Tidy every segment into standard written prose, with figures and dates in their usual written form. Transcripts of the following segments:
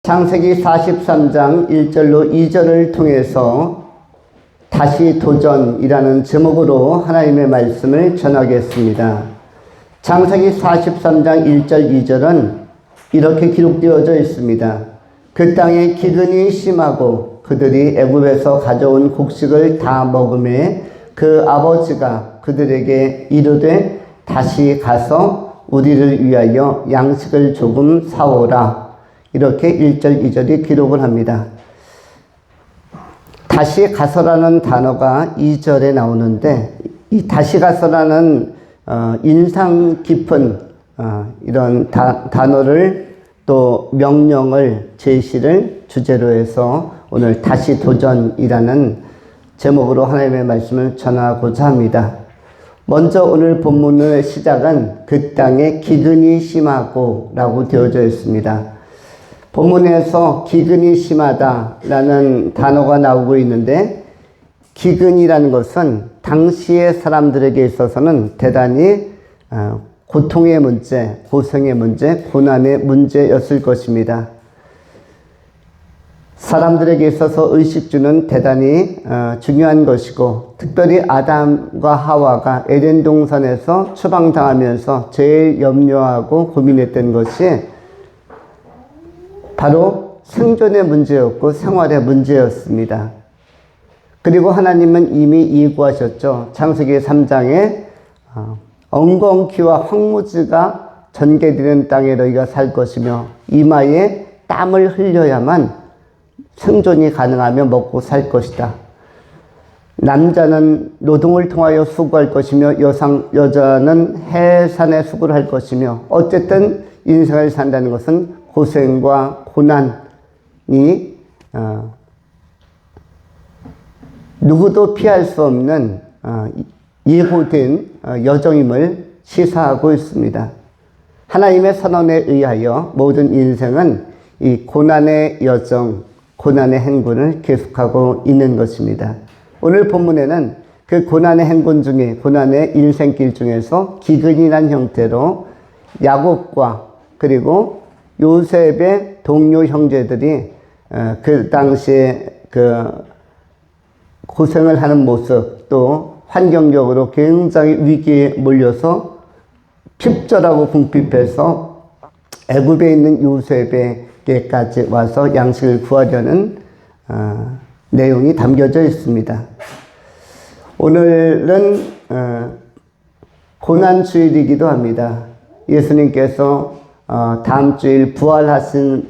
창세기 43장 1절로 2절을 통해서 다시 도전이라는 제목으로 하나님의 말씀을 전하겠습니다. 창세기 43장 1절 2절은 이렇게 기록되어져 있습니다. 그 땅에 기근이 심하고 그들이 애굽에서 가져온 곡식을 다 먹음에 그 아버지가 그들에게 이르되 다시 가서 우리를 위하여 양식을 조금 사오라. 이렇게 1절 2절이 기록을 합니다. 다시 가서라는 단어가 2절에 나오는데 이 다시 가서라는 인상 깊은 이런 단어를 또 명령을 제시를 주제로 해서 오늘 다시 도전이라는 제목으로 하나님의 말씀을 전하고자 합니다. 먼저 오늘 본문의 시작은 그 땅에 기근이 심하고 라고 되어져 있습니다. 본문에서 기근이 심하다라는 단어가 나오고 있는데 기근이라는 것은 당시의 사람들에게 있어서는 대단히 고통의 문제, 고생의 문제, 고난의 문제였을 것입니다. 사람들에게 있어서 의식주는 대단히 중요한 것이고 특별히 아담과 하와가 에덴 동산에서 추방당하면서 제일 염려하고 고민했던 것이 바로 생존의 문제였고 생활의 문제였습니다. 그리고 하나님은 이미 예고하셨죠. 창세기 3장에 엉겅퀴와 황무지가 전개되는 땅에 너희가 살 것이며 이마에 땀을 흘려야만 생존이 가능하며 먹고 살 것이다. 남자는 노동을 통하여 수고할 것이며 여자는 해산에 수고를 할 것이며 어쨌든 인생을 산다는 것은 고생과 고난이 누구도 피할 수 없는 예고된 여정임을 시사하고 있습니다. 하나님의 선언에 의하여 모든 인생은 이 고난의 여정, 고난의 행군을 계속하고 있는 것입니다. 오늘 본문에는 그 고난의 행군 중에 고난의 인생길 중에서 기근이란 형태로 야곱과 그리고 요셉의 동료 형제들이 그 당시에 그 고생을 하는 모습 또 환경적으로 굉장히 위기에 몰려서 핍절하고 궁핍해서 애굽에 있는 요셉에게까지 와서 양식을 구하려는 내용이 담겨져 있습니다. 오늘은 고난주일이기도 합니다. 예수님께서 다음 주일 부활하시는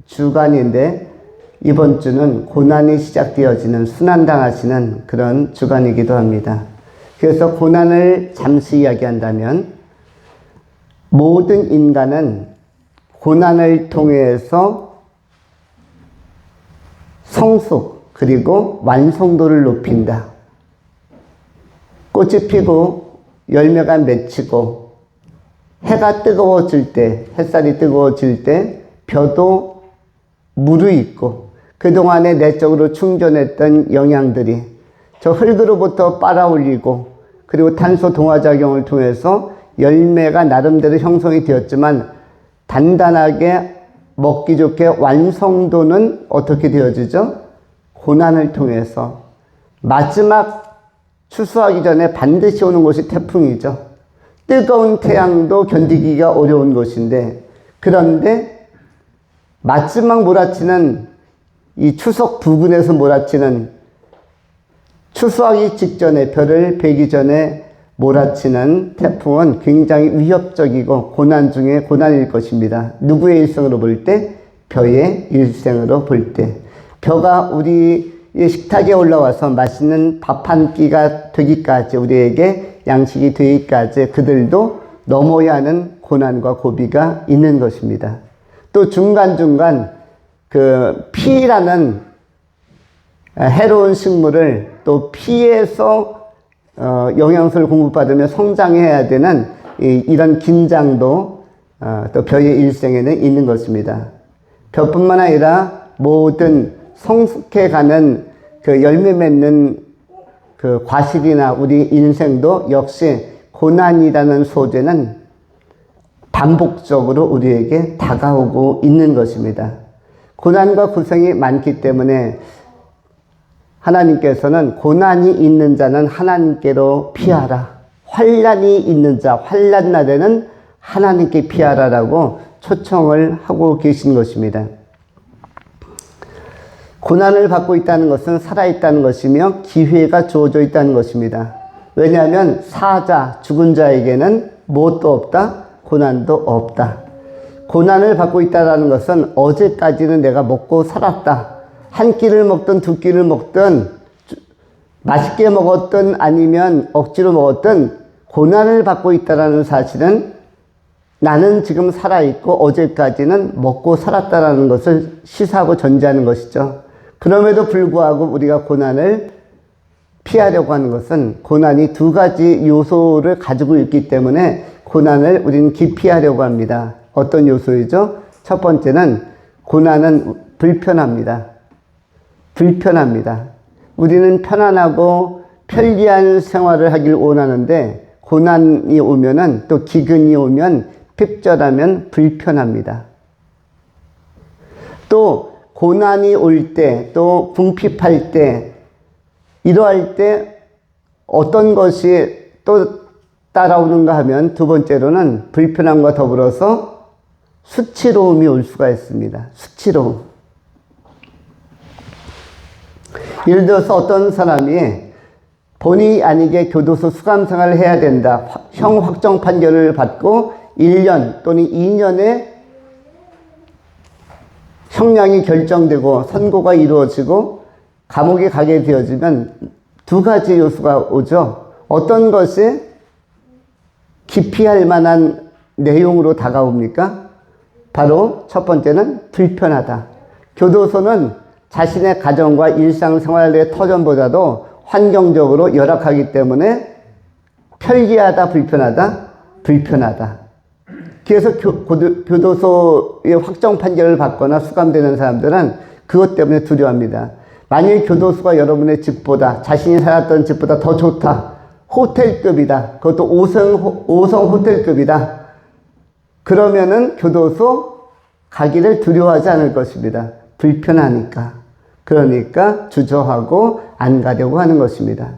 주간인데 이번 주는 고난이 시작되어지는 순환당하시는 그런 주간이기도 합니다. 그래서 고난을 잠시 이야기한다면 모든 인간은 고난을 통해서 성숙 그리고 완성도를 높인다. 꽃이 피고 열매가 맺히고 해가 뜨거워질 때, 햇살이 뜨거워질 때 벼도 무르익고 그동안에 내적으로 충전했던 영양들이 저 흙으로부터 빨아올리고 그리고 탄소 동화작용을 통해서 열매가 나름대로 형성이 되었지만 단단하게 먹기 좋게 완성도는 어떻게 되어지죠? 고난을 통해서 마지막 추수하기 전에 반드시 오는 것이 태풍이죠. 뜨거운 태양도 견디기가 어려운 것인데 그런데 마지막 몰아치는 이 추석 부근에서 몰아치는 추수하기 직전에 별을 베기 전에 몰아치는 태풍은 굉장히 위협적이고 고난 중에 고난일 것입니다. 누구의 일생으로 볼 때? 벼의 일생으로 볼 때. 벼가 우리의 식탁에 올라와서 맛있는 밥 한 끼가 되기까지 우리에게 양식이 되기까지 그들도 넘어야 하는 고난과 고비가 있는 것입니다. 또 중간중간 그 피라는 해로운 식물을 또 피에서 영양소를 공급받으며 성장해야 되는 이런 긴장도 또 벼의 일생에는 있는 것입니다. 벼뿐만 아니라 모든 성숙해가는 그 열매 맺는 그 과실이나 우리 인생도 역시 고난이라는 소재는 반복적으로 우리에게 다가오고 있는 것입니다. 고난과 고생이 많기 때문에 하나님께서는 고난이 있는 자는 하나님께로 피하라. 환난이 있는 자, 환난 날에는 하나님께 피하라라고 초청을 하고 계신 것입니다. 고난을 받고 있다는 것은 살아있다는 것이며 기회가 주어져 있다는 것입니다. 왜냐하면 사자, 죽은 자에게는 무엇도 없다? 고난도 없다. 고난을 받고 있다는 것은 어제까지는 내가 먹고 살았다. 한 끼를 먹든 두 끼를 먹든 맛있게 먹었든 아니면 억지로 먹었든 고난을 받고 있다는 사실은 나는 지금 살아있고 어제까지는 먹고 살았다는 것을 시사하고 전제하는 것이죠. 그럼에도 불구하고 우리가 고난을 피하려고 하는 것은 고난이 두 가지 요소를 가지고 있기 때문에 고난을 우리는 기피하려고 합니다. 어떤 요소이죠? 첫 번째는 고난은 불편합니다. 불편합니다. 우리는 편안하고 편리한 생활을 하길 원하는데 고난이 오면은 또 기근이 오면 핍절하면 불편합니다. 또 고난이 올 때, 또 궁핍할 때, 이러할 때 어떤 것이 또 따라오는가 하면 두 번째로는 불편함과 더불어서 수치로움이 올 수가 있습니다. 수치로움. 예를 들어서 어떤 사람이 본의 아니게 교도소 수감 생활을 해야 된다. 형 확정 판결을 받고 1년 또는 2년의 형량이 결정되고 선고가 이루어지고 감옥에 가게 되어지면 두 가지 요소가 오죠. 어떤 것이 기피할 만한 내용으로 다가옵니까? 바로 첫 번째는 불편하다. 교도소는 자신의 가정과 일상생활의 터전보다도 환경적으로 열악하기 때문에 편리하다, 불편하다? 불편하다. 그래서 교도소의 확정 판결을 받거나 수감되는 사람들은 그것 때문에 두려워합니다. 만일 교도소가 여러분의 집보다, 자신이 살았던 집보다 더 좋다. 호텔급이다. 그것도 5성 호텔급이다. 그러면은 교도소 가기를 두려워하지 않을 것입니다. 불편하니까. 그러니까 주저하고 안 가려고 하는 것입니다.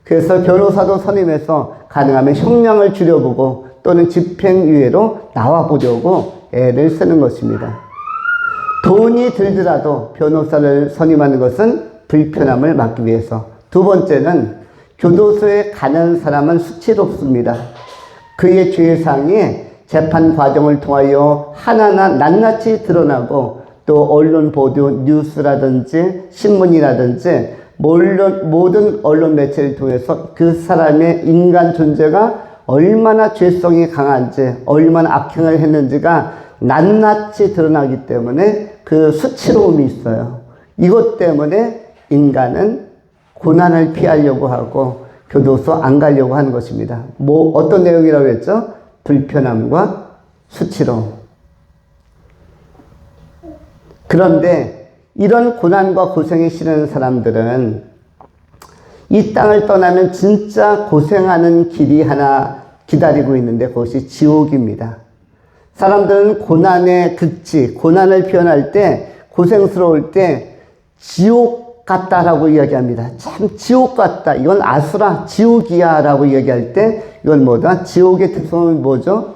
그래서 변호사도 선임해서 가능하면 형량을 줄여보고 또는 집행유예로 나와보려고 애를 쓰는 것입니다. 돈이 들더라도 변호사를 선임하는 것은 불편함을 막기 위해서. 두 번째는 교도소에 가는 사람은 수치롭습니다. 그의 죄상이 재판 과정을 통하여 하나하나 낱낱이 드러나고 또 언론 보도, 뉴스라든지 신문이라든지 모든 언론 매체를 통해서 그 사람의 인간 존재가 얼마나 죄성이 강한지, 얼마나 악행을 했는지가 낱낱이 드러나기 때문에 그 수치로움이 있어요. 이것 때문에 인간은 고난을 피하려고 하고 교도소 안 가려고 하는 것입니다. 어떤 내용이라고 했죠? 불편함과 수치로움. 그런데 이런 고난과 고생이 싫은 사람들은 이 땅을 떠나면 진짜 고생하는 길이 하나 기다리고 있는데 그것이 지옥입니다. 사람들은 고난의 극치, 고난을 표현할 때, 고생스러울 때 지옥 같다라고 이야기합니다. 참 지옥 같다. 이건 아수라, 지옥이야 라고 이야기할 때 이건 뭐다? 지옥의 특성은 뭐죠?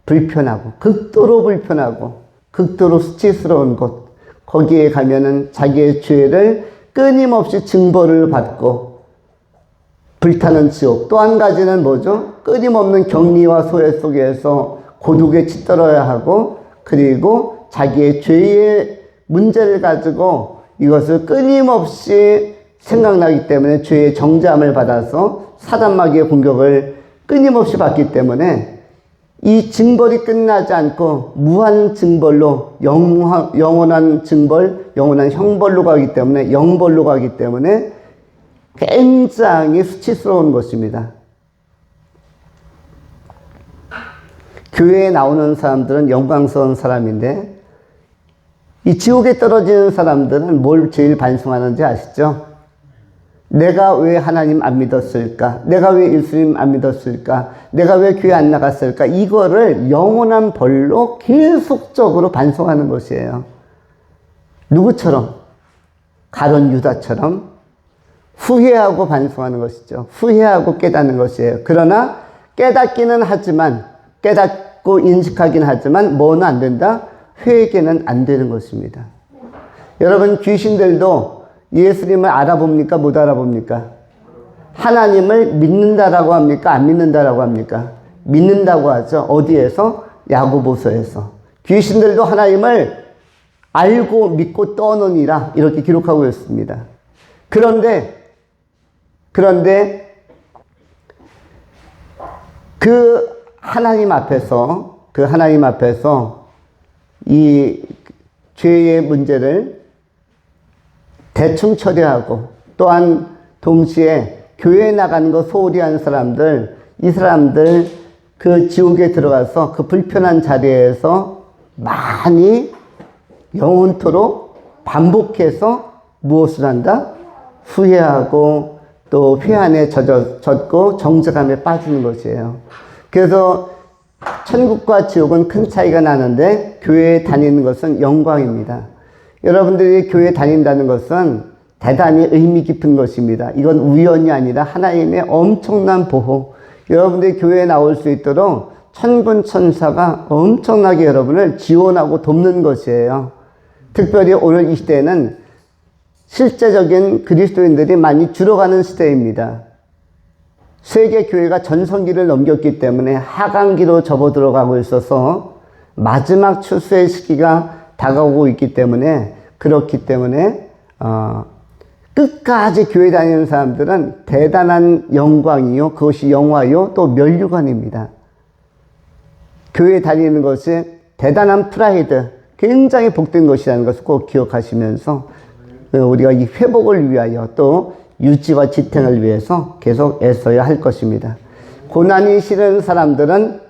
불편하고, 극도로 불편하고, 극도로 수치스러운 곳. 거기에 가면은 자기의 죄를 끊임없이 징벌을 받고 불타는 지옥. 또 한 가지는 뭐죠? 끊임없는 격리와 소외 속에서 고독에 치떨어야 하고 그리고 자기의 죄의 문제를 가지고 이것을 끊임없이 생각나기 때문에 죄의 정죄함을 받아서 사단마귀의 공격을 끊임없이 받기 때문에 이 징벌이 끝나지 않고 무한 징벌로 영원한 징벌, 영원한 형벌로 가기 때문에 영벌로 가기 때문에 굉장히 수치스러운 것입니다. 교회에 나오는 사람들은 영광스러운 사람인데 이 지옥에 떨어지는 사람들은 뭘 제일 반성하는지 아시죠? 내가 왜 하나님 안 믿었을까? 내가 왜 예수님 안 믿었을까? 내가 왜 교회 안 나갔을까? 이거를 영원한 벌로 계속적으로 반성하는 것이에요. 누구처럼? 가룟 유다처럼 후회하고 반성하는 것이죠. 후회하고 깨닫는 것이에요. 그러나 깨닫기는 하지만, 깨닫고 인식하긴 하지만 뭐는 안 된다? 회개는 안 되는 것입니다. 여러분, 귀신들도 예수님을 알아봅니까? 못 알아봅니까? 하나님을 믿는다라고 합니까? 안 믿는다라고 합니까? 믿는다고 하죠. 어디에서? 야고보서에서. 귀신들도 하나님을 알고 믿고 떠느니라 이렇게 기록하고 있습니다. 그런데 그 하나님 앞에서 이 죄의 문제를 대충 처리하고 또한 동시에 교회에 나가는 거 소홀히 한 사람들, 이 사람들 그 지옥에 들어가서 그 불편한 자리에서 많이 영원토록 반복해서 무엇을 한다? 후회하고 또 회한에 젖고 정죄감에 빠지는 것이에요. 그래서 천국과 지옥은 큰 차이가 나는데 교회에 다니는 것은 영광입니다. 여러분들이 교회 다닌다는 것은 대단히 의미 깊은 것입니다. 이건 우연이 아니라 하나님의 엄청난 보호. 여러분들이 교회에 나올 수 있도록 천군 천사가 엄청나게 여러분을 지원하고 돕는 것이에요. 특별히 오늘 이 시대에는 실제적인 그리스도인들이 많이 줄어가는 시대입니다. 세계 교회가 전성기를 넘겼기 때문에 하강기로 접어들어가고 있어서 마지막 출소의 시기가 다가오고 있기 때문에, 그렇기 때문에 끝까지 교회 다니는 사람들은 대단한 영광이요, 그것이 영화요, 또 면류관입니다. 교회 다니는 것이 대단한 프라이드, 굉장히 복된 것이라는 것을 꼭 기억하시면서 우리가 이 회복을 위하여 또 유지와 지탱을 위해서 계속 애써야 할 것입니다. 고난이 싫은 사람들은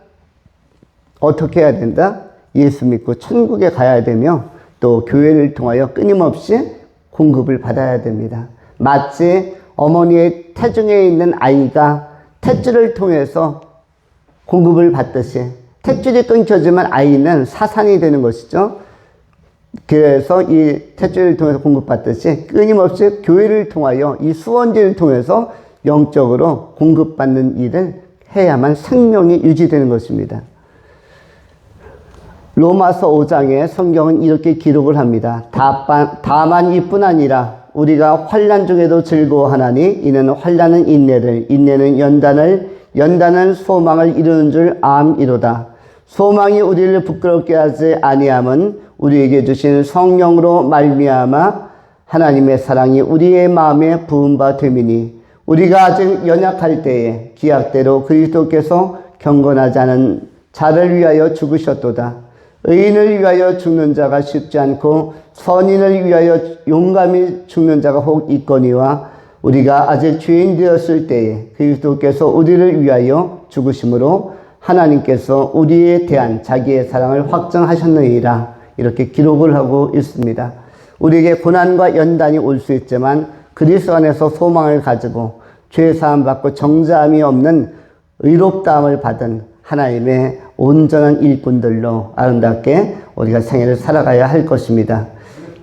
어떻게 해야 된다? 예수 믿고 천국에 가야 되며 또 교회를 통하여 끊임없이 공급을 받아야 됩니다. 마치 어머니의 태중에 있는 아이가 탯줄을 통해서 공급을 받듯이, 탯줄이 끊겨지면 아이는 사산이 되는 것이죠. 그래서 이 탯줄을 통해서 공급받듯이 끊임없이 교회를 통하여 이 수원지를 통해서 영적으로 공급받는 일을 해야만 생명이 유지되는 것입니다. 로마서 5장에 성경은 이렇게 기록을 합니다. 다만 이뿐 아니라 우리가 환난 중에도 즐거워하나니 이는 환난은 인내를, 인내는 연단은 소망을 이루는 줄 암이로다. 소망이 우리를 부끄럽게 하지 아니함은 우리에게 주신 성령으로 말미암아 하나님의 사랑이 우리의 마음에 부은 바 됨이니, 우리가 아직 연약할 때에 기약대로 그리스도께서 경건하지 않은 자를 위하여 죽으셨도다. 의인을 위하여 죽는 자가 쉽지 않고 선인을 위하여 용감히 죽는 자가 혹 있거니와, 우리가 아직 죄인 되었을 때에 그리스도께서 우리를 위하여 죽으심으로 하나님께서 우리에 대한 자기의 사랑을 확정하셨느니라. 이렇게 기록을 하고 있습니다. 우리에게 고난과 연단이 올 수 있지만 그리스도 안에서 소망을 가지고 죄사함 받고 정죄함이 없는 의롭다함을 받은 하나님의 온전한 일꾼들로 아름답게 우리가 생애를 살아가야 할 것입니다.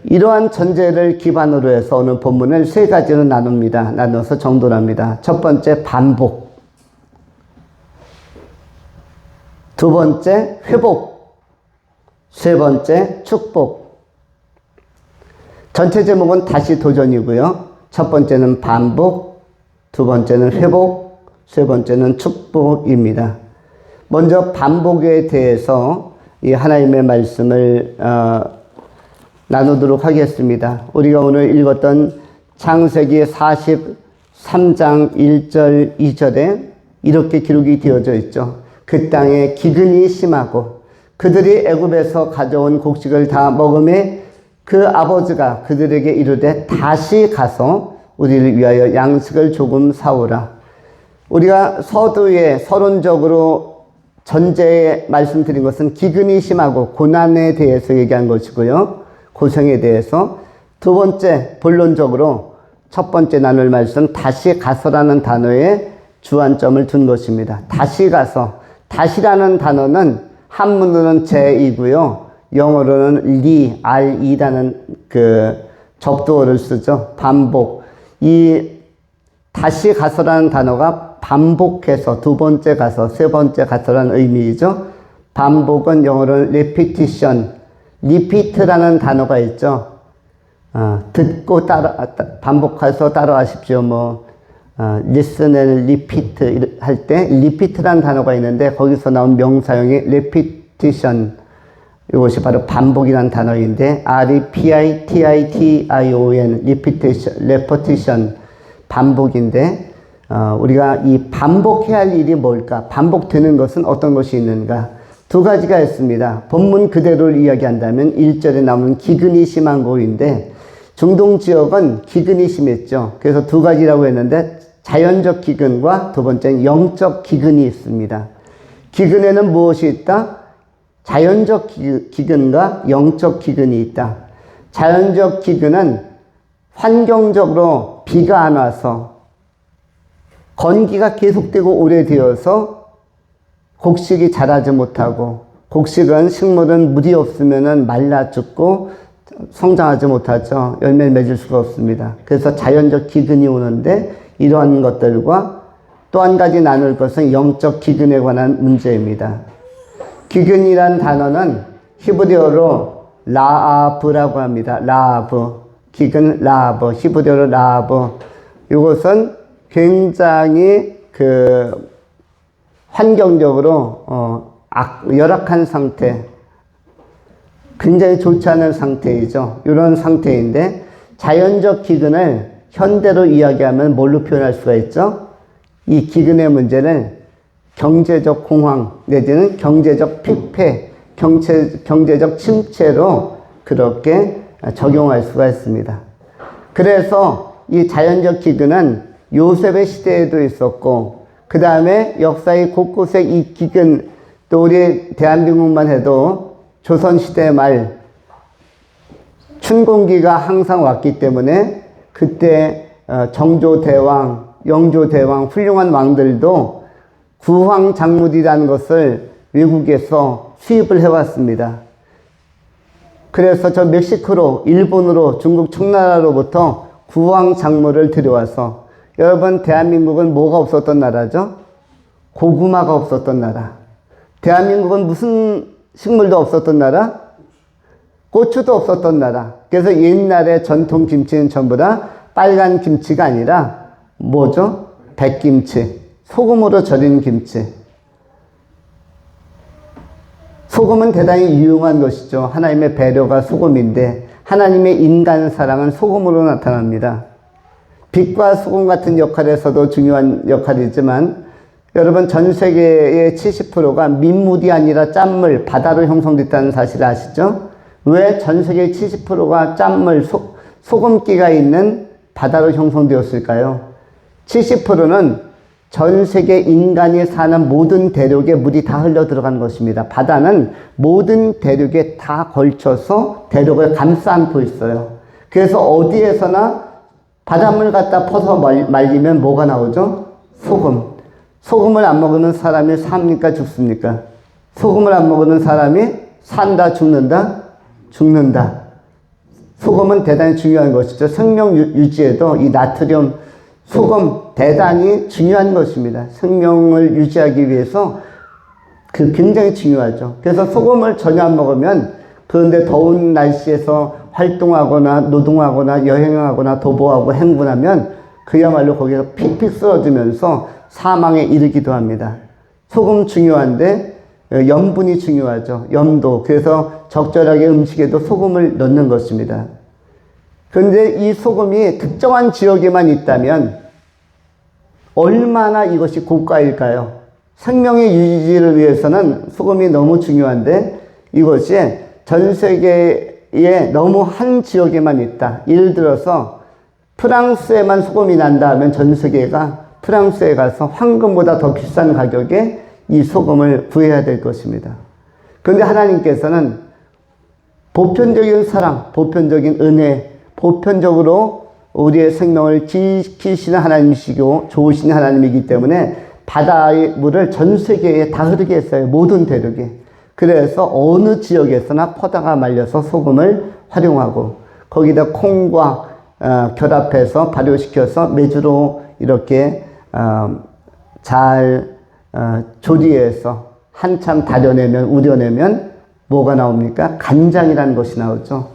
이러한 전제를 기반으로 해서 오늘 본문을 세 가지로 나눠서 정돈합니다. 첫 번째, 반복. 두 번째, 회복. 세 번째, 축복. 전체 제목은 다시 도전이고요. 첫 번째는 반복, 두 번째는 회복, 세 번째는 축복입니다. 먼저 반복에 대해서 이 하나님의 말씀을 나누도록 하겠습니다. 우리가 오늘 읽었던 창세기 43장 1절 2절에 이렇게 기록이 되어져 있죠. 그 땅에 기근이 심하고 그들이 애굽에서 가져온 곡식을 다 먹음에 그 아버지가 그들에게 이르되 다시 가서 우리를 위하여 양식을 조금 사오라. 우리가 서두에 서론적으로 전제에 말씀드린 것은 기근이 심하고 고난에 대해서 얘기한 것이고요. 고생에 대해서. 두 번째, 본론적으로 첫 번째 나눌 말씀, 다시 가서라는 단어에 주안점을 둔 것입니다. 다시 가서. 다시라는 단어는 한문으로는 제이고요. 영어로는 re라는 그 접두어를 쓰죠. 반복. 이 다시 가서라는 단어가 반복해서 두 번째 가서, 세 번째 가서라는 의미이죠. 반복은 영어로는 repetition, repeat라는 단어가 있죠. 듣고 반복해서 따라하십시오. listen and repeat 할 때 repeat라는 단어가 있는데 거기서 나온 명사형이 repetition. 이것이 바로 반복이라는 단어인데 repetition, repetition, 반복인데 우리가 이 반복해야 할 일이 뭘까? 반복되는 것은 어떤 것이 있는가? 두 가지가 있습니다. 본문 그대로를 이야기한다면 1절에 나오는 기근이 심한 곳인데 중동 지역은 기근이 심했죠. 그래서 두 가지라고 했는데 자연적 기근과 두 번째는 영적 기근이 있습니다. 기근에는 무엇이 있다? 자연적 기근과 영적 기근이 있다. 자연적 기근은 환경적으로 비가 안 와서 건기가 계속되고 오래되어서 곡식이 자라지 못하고, 곡식은 식물은 물이 없으면 말라 죽고 성장하지 못하죠. 열매를 맺을 수가 없습니다. 그래서 자연적 기근이 오는데 이러한 것들과 또 한 가지 나눌 것은 영적 기근에 관한 문제입니다. 기근이란 단어는 히브리어로 라아브라고 합니다. 라아브. 기근 라아브. 히브리어로 라아브. 이것은 굉장히 환경적으로 열악한 상태, 굉장히 좋지 않은 상태이죠. 이런 상태인데 자연적 기근을 현대로 이야기하면 뭘로 표현할 수가 있죠? 이 기근의 문제를 경제적 공황 내지는 경제적 피폐, 경제적 침체로 그렇게 적용할 수가 있습니다. 그래서 이 자연적 기근은 요셉의 시대에도 있었고, 그 다음에 역사의 곳곳에 이 기근, 또 우리 대한민국만 해도 조선시대 말 춘공기가 항상 왔기 때문에 그때 정조대왕, 영조대왕, 훌륭한 왕들도 구황작물이라는 것을 외국에서 수입을 해왔습니다. 그래서 저 멕시코로, 일본으로, 중국 청나라로부터 구황작물을 들여와서, 여러분 대한민국은 뭐가 없었던 나라죠? 고구마가 없었던 나라. 대한민국은 무슨 식물도 없었던 나라? 고추도 없었던 나라. 그래서 옛날에 전통 김치는 전부 다 빨간 김치가 아니라 뭐죠? 백김치. 소금으로 절인 김치. 소금은 대단히 유용한 것이죠. 하나님의 배려가 소금인데 하나님의 인간 사랑은 소금으로 나타납니다. 빛과 소금 같은 역할에서도 중요한 역할이지만 여러분 전 세계의 70%가 민물이 아니라 짠물, 바다로 형성됐다는 사실을 아시죠? 왜 전 세계의 70%가 짠물, 소금기가 있는 바다로 형성되었을까요? 70%는 전 세계 인간이 사는 모든 대륙에 물이 다 흘러 들어간 것입니다. 바다는 모든 대륙에 다 걸쳐서 대륙을 감싸 안고 있어요. 그래서 어디에서나 바닷물 갖다 퍼서 말리면 뭐가 나오죠? 소금. 소금을 안 먹으면 사람이 삽니까? 죽습니까? 소금을 안 먹는 사람이 산다? 죽는다? 죽는다. 소금은 대단히 중요한 것이죠. 생명 유지에도 이 나트륨, 소금 대단히 중요한 것입니다. 생명을 유지하기 위해서 굉장히 중요하죠. 그래서 소금을 전혀 안 먹으면, 그런데 더운 날씨에서 활동하거나 노동하거나 여행하거나 도보하고 행군하면 그야말로 거기서 픽픽 쓰러지면서 사망에 이르기도 합니다. 소금 중요한데 염분이 중요하죠. 염도. 그래서 적절하게 음식에도 소금을 넣는 것입니다. 그런데 이 소금이 특정한 지역에만 있다면 얼마나 이것이 고가일까요? 생명의 유지를 위해서는 소금이 너무 중요한데 이것이 전 세계에 너무 한 지역에만 있다. 예를 들어서 프랑스에만 소금이 난다 하면 전 세계가 프랑스에 가서 황금보다 더 비싼 가격에 이 소금을 구해야 될 것입니다. 그런데 하나님께서는 보편적인 사랑, 보편적인 은혜, 보편적으로 우리의 생명을 지키시는 하나님이시고 좋으신 하나님이기 때문에 바다의 물을 전 세계에 다 흐르게 했어요. 모든 대륙에. 그래서 어느 지역에서나 퍼다가 말려서 소금을 활용하고 거기다 콩과 결합해서 발효시켜서 메주로 이렇게 잘 조리해서 한참 다려내면 우려내면 뭐가 나옵니까? 간장이라는 것이 나오죠.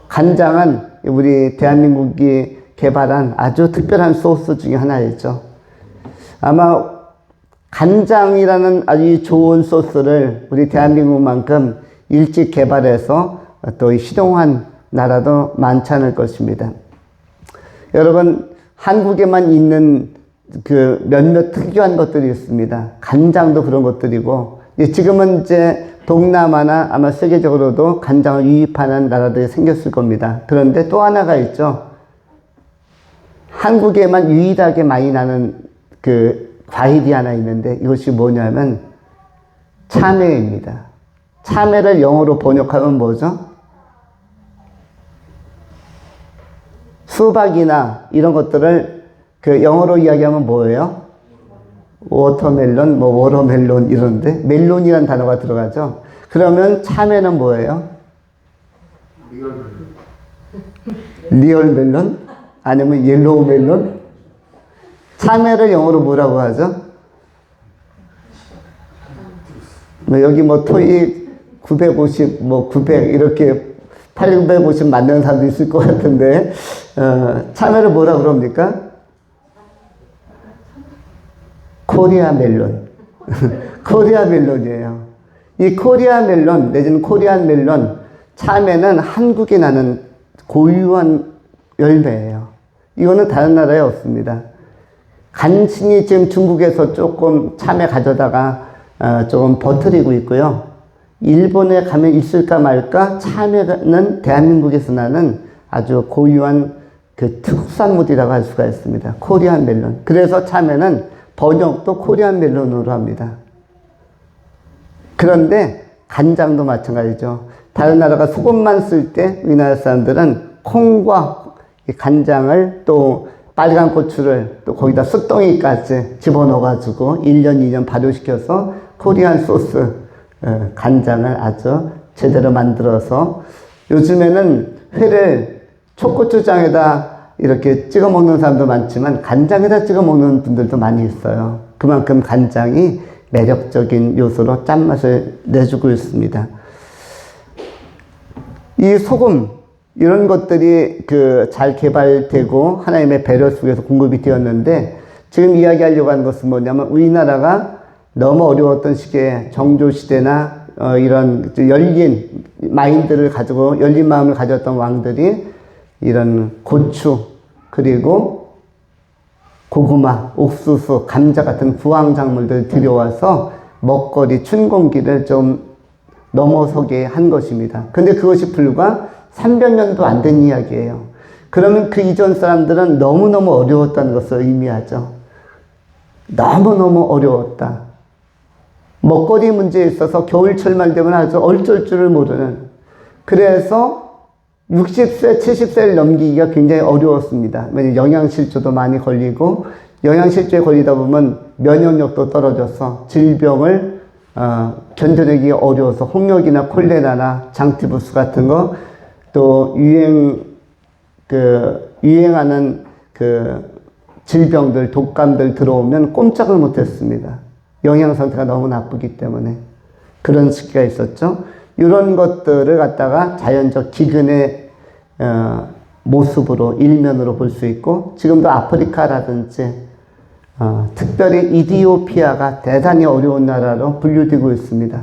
간장은 우리 대한민국이 개발한 아주 특별한 소스 중에 하나이죠. 아마 간장이라는 아주 좋은 소스를 우리 대한민국만큼 일찍 개발해서 또 실용한 나라도 많지 않을 것입니다. 여러분, 한국에만 있는 그 몇몇 특이한 것들이 있습니다. 간장도 그런 것들이고, 지금은 이제 동남아나 아마 세계적으로도 간장을 유입하는 나라들이 생겼을 겁니다. 그런데 또 하나가 있죠. 한국에만 유일하게 많이 나는 그 과일이 하나 있는데 이것이 뭐냐면 참외입니다. 참외를 영어로 번역하면 뭐죠? 수박이나 이런 것들을 그 영어로 이야기하면 뭐예요? 워터멜론, 뭐 워터멜론 이런데 멜론이라는 단어가 들어가죠. 그러면 참외는 뭐예요? 리얼멜론? 아니면 옐로우 멜론? 참외를 영어로 뭐라고 하죠? 여기 뭐 토익 950, 뭐 900 이렇게 850 만드는 사람도 있을 것 같은데 참외를 뭐라 그럽니까? 코리아 멜론. 코리아 멜론이에요. 이 코리아 멜론 내지는 코리안 멜론 참외는 한국에 나는 고유한 열매예요. 이거는 다른 나라에 없습니다. 간신히 지금 중국에서 조금 참외 가져다가 조금 버티고 있고요. 일본에 가면 있을까 말까 참외는 대한민국에서 나는 아주 고유한 그 특산물이라고 할 수가 있습니다. 코리안 멜론. 그래서 참외는 번역도 코리안 멜론으로 합니다. 그런데 간장도 마찬가지죠. 다른 나라가 소금만 쓸 때 우리나라 사람들은 콩과 간장을 또 빨간 고추를 또 거기다 쑥덩이까지 집어넣어가지고 1년, 2년 발효시켜서 코리안 소스, 간장을 아주 제대로 만들어서 요즘에는 회를 초고추장에다 이렇게 찍어 먹는 사람도 많지만 간장에다 찍어 먹는 분들도 많이 있어요. 그만큼 간장이 매력적인 요소로 짠맛을 내주고 있습니다. 이 소금 이런 것들이 잘 개발되고 하나님의 배려 속에서 공급이 되었는데 지금 이야기하려고 하는 것은 뭐냐면 우리나라가 너무 어려웠던 시기에 정조시대나 이런 열린 마인드를 가지고 열린 마음을 가졌던 왕들이 이런 고추 그리고 고구마, 옥수수, 감자 같은 부황작물들을 들여와서 먹거리, 춘공기를 좀 넘어서게 한 것입니다. 근데 그것이 불과 300년도 안 된 이야기예요. 그러면 그 이전 사람들은 너무너무 어려웠다는 것을 의미하죠. 너무너무 어려웠다. 먹거리 문제에 있어서 겨울철만 되면 아주 어쩔 줄을 모르는, 그래서 60세, 70세를 넘기기가 굉장히 어려웠습니다. 왜냐하면 영양실조도 많이 걸리고 영양실조에 걸리다 보면 면역력도 떨어져서 질병을 견뎌내기 어려워서 홍역이나 콜레라나 장티푸스 같은 거 또 유행하는 질병들, 독감들 들어오면 꼼짝을 못했습니다. 영양 상태가 너무 나쁘기 때문에 그런 시기가 있었죠. 이런 것들을 갖다가 자연적 기근의 모습으로 일면으로 볼 수 있고 지금도 아프리카라든지 특별히 이디오피아가 대단히 어려운 나라로 분류되고 있습니다.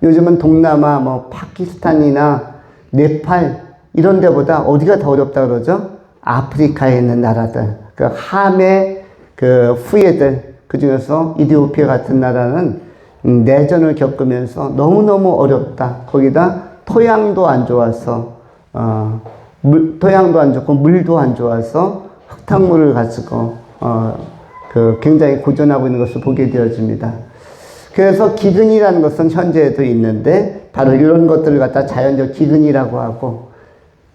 요즘은 동남아 뭐 파키스탄이나 네팔 이런 데보다 어디가 더 어렵다 그러죠? 아프리카에 있는 나라들, 그 함의 그 후예들, 그 중에서 이디오피아 같은 나라는 내전을 겪으면서 너무너무 어렵다. 거기다 토양도 안 좋아서 토양도 안 좋고 물도 안 좋아서 흙탕물을 가지고 굉장히 고전하고 있는 것을 보게 되어집니다. 그래서 기근이라는 것은 현재에도 있는데 바로 이런 것들을 갖다 자연적 기근이라고 하고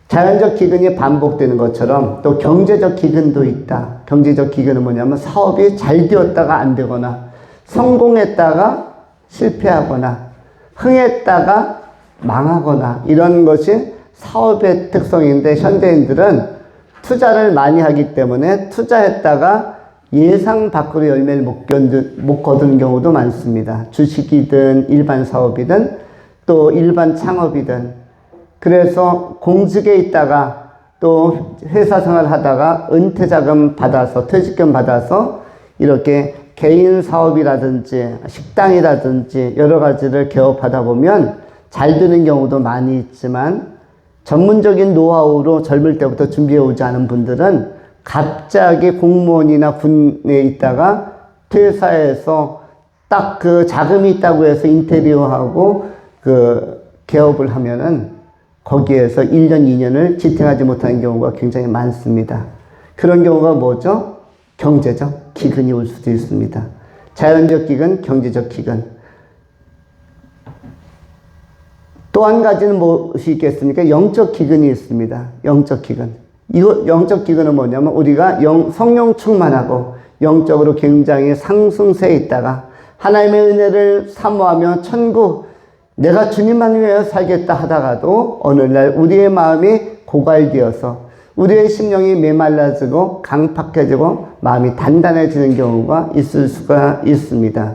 자연적 기근이 반복되는 것처럼 또 경제적 기근도 있다. 경제적 기근은 뭐냐면 사업이 잘 되었다가 안 되거나 성공했다가 실패하거나 흥했다가 망하거나 이런 것이 사업의 특성인데 현대인들은 투자를 많이 하기 때문에 투자했다가 예상 밖으로 열매를 못 거두는 경우도 많습니다. 주식이든 일반 사업이든 또 일반 창업이든. 그래서 공직에 있다가 또 회사 생활 하다가 은퇴자금 받아서 퇴직금 받아서 이렇게 개인 사업이라든지 식당이라든지 여러 가지를 개업하다 보면 잘 되는 경우도 많이 있지만 전문적인 노하우로 젊을 때부터 준비해 오지 않은 분들은 갑자기 공무원이나 군에 있다가 퇴사해서 딱 그 자금이 있다고 해서 인테리어하고 그 개업을 하면은 거기에서 1년, 2년을 지탱하지 못하는 경우가 굉장히 많습니다. 그런 경우가 뭐죠? 경제적 기근이 올 수도 있습니다. 자연적 기근, 경제적 기근. 또 한 가지는 무엇이 있겠습니까? 영적 기근이 있습니다. 영적 기근. 영적 기근은 뭐냐면 우리가 성령 충만하고 영적으로 굉장히 상승세에 있다가 하나님의 은혜를 사모하며 천국, 내가 주님만 위하여 살겠다 하다가도 어느 날 우리의 마음이 고갈되어서 우리의 심령이 메말라지고 강팍해지고 마음이 단단해지는 경우가 있을 수가 있습니다.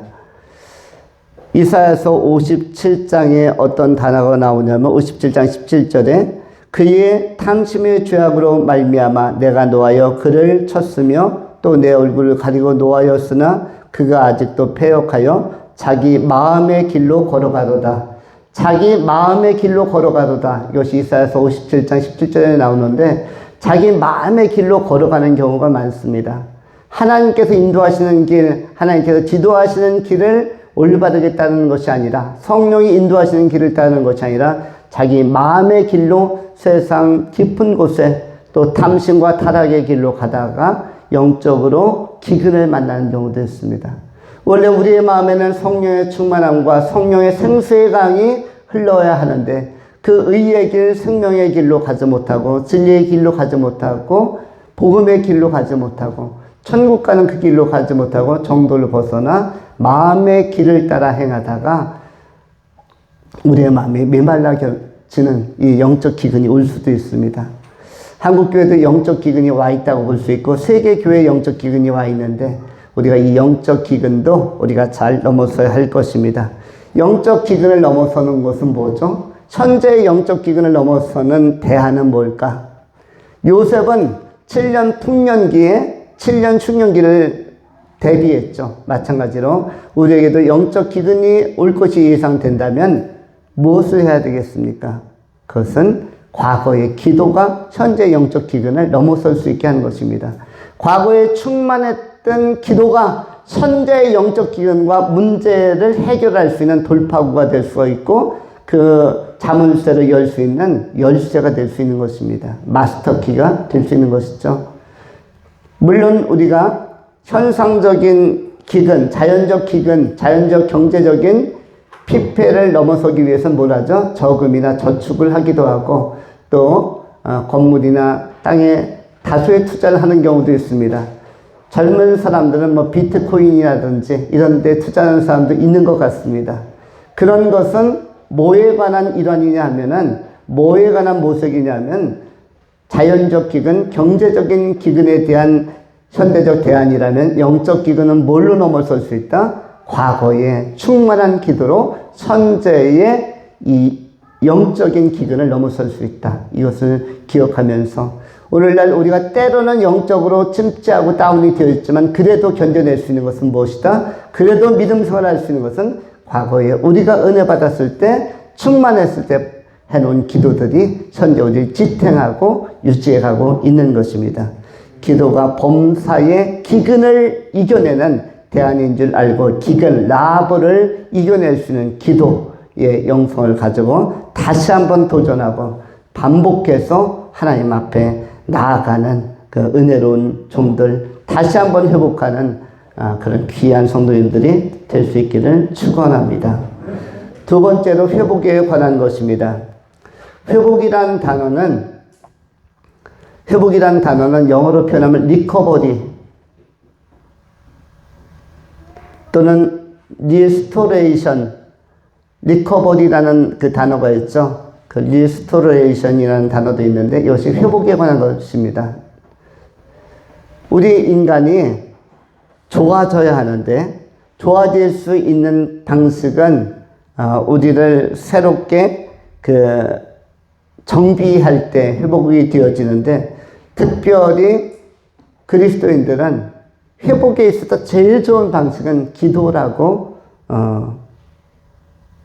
이사야서 57장에 어떤 단어가 나오냐면 57장 17절에 그의 탐심의 죄악으로 말미암아 내가 노하여 그를 쳤으며 또 내 얼굴을 가리고 노하였으나 그가 아직도 패역하여 자기 마음의 길로 걸어가도다. 자기 마음의 길로 걸어가도다. 이것이 이사야서 57장 17절에 나오는데 자기 마음의 길로 걸어가는 경우가 많습니다. 하나님께서 인도하시는 길, 하나님께서 지도하시는 길을 올바르게 따르는 것이 아니라 성령이 인도하시는 길을 따르는 것이 아니라 자기 마음의 길로 세상 깊은 곳에 또 탐심과 타락의 길로 가다가 영적으로 기근을 만나는 경우도 있습니다. 원래 우리의 마음에는 성령의 충만함과 성령의 생수의 강이 흘러야 하는데 그 의의 길, 생명의 길로 가지 못하고 진리의 길로 가지 못하고 복음의 길로 가지 못하고 천국 가는 그 길로 가지 못하고 정도를 벗어나 마음의 길을 따라 행하다가 우리의 마음이 메말라지는 이 영적 기근이 올 수도 있습니다. 한국교회도 영적 기근이 와 있다고 볼 수 있고 세계교회 영적 기근이 와 있는데 우리가 이 영적 기근도 우리가 잘 넘어서야 할 것입니다. 영적 기근을 넘어서는 것은 뭐죠? 현재의 영적 기근을 넘어서는 대안은 뭘까? 요셉은 7년 풍년기에 7년 충년기를 대비했죠. 마찬가지로 우리에게도 영적 기근이 올 것이 예상된다면 무엇을 해야 되겠습니까? 그것은 과거의 기도가 현재 영적 기근을 넘어설 수 있게 하는 것입니다. 과거에 충만했던 기도가 현재의 영적 기근과 문제를 해결할 수 있는 돌파구가 될 수가 있고 그 자문쇠를 열 수 있는 열쇠가 될 수 있는 것입니다. 마스터키가 될 수 있는 것이죠. 물론 우리가 현상적인 기근, 자연적 기근, 자연적 경제적인 피폐를 넘어서기 위해서는 뭘 하죠? 저금이나 저축을 하기도 하고 또 건물이나 땅에 다수의 투자를 하는 경우도 있습니다. 젊은 사람들은 뭐 비트코인이라든지 이런 데 투자하는 사람도 있는 것 같습니다. 그런 것은 뭐에 관한 일환이냐 하면은 뭐에 관한 모색이냐면 자연적 기근, 경제적인 기근에 대한 현대적 대안이라면 영적 기근은 뭘로 넘어설 수 있다? 과거의 충만한 기도로 현재의 이 영적인 기근을 넘어설 수 있다. 이것을 기억하면서 오늘날 우리가 때로는 영적으로 침체하고 다운이 되어 있지만 그래도 견뎌낼 수 있는 것은 무엇이다? 그래도 믿음 생활할 수 있는 것은 과거에 우리가 은혜 받았을 때 충만했을 때 해놓은 기도들이 현재 우리를 지탱하고 유지해가고 있는 것입니다. 기도가 범사의 기근을 이겨내는 대안인 줄 알고 기근, 라합을 이겨낼 수 있는 기도의 영성을 가지고 다시 한번 도전하고 반복해서 하나님 앞에 나아가는 그 은혜로운 종들 다시 한번 회복하는 그런 귀한 성도님들이 될 수 있기를 축원합니다. 두 번째로 회복에 관한 것입니다. 회복이라는 단어는 회복이라는 단어는 영어로 표현하면 recovery 또는 restoration, recovery라는 그 단어가 있죠. 그 restoration이라는 단어도 있는데 이것이 회복에 관한 것입니다. 우리 인간이 좋아져야 하는데 좋아질 수 있는 방식은 우리를 새롭게 정비할 때 회복이 되어지는데 특별히 그리스도인들은 회복에 있어서 제일 좋은 방식은 기도라고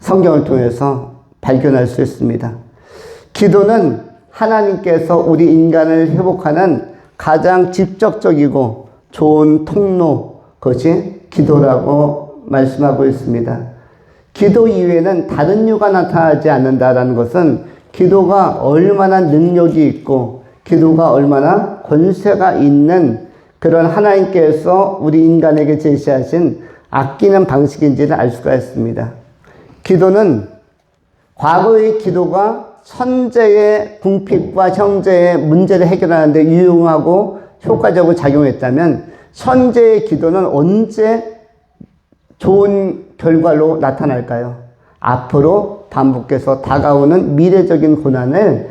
성경을 통해서 발견할 수 있습니다. 기도는 하나님께서 우리 인간을 회복하는 가장 직접적이고 좋은 통로, 그것이 기도라고 말씀하고 있습니다. 기도 이외에는 다른 이유가 나타나지 않는다는 것은 기도가 얼마나 능력이 있고 기도가 얼마나 권세가 있는 그런 하나님께서 우리 인간에게 제시하신 아끼는 방식인지를 알 수가 있습니다. 기도는 과거의 기도가 현재의 궁핍과 현재의 문제를 해결하는 데 유용하고 효과적으로 작용했다면 현재의 기도는 언제 좋은 결과로 나타날까요? 앞으로 반복해서 다가오는 미래적인 고난을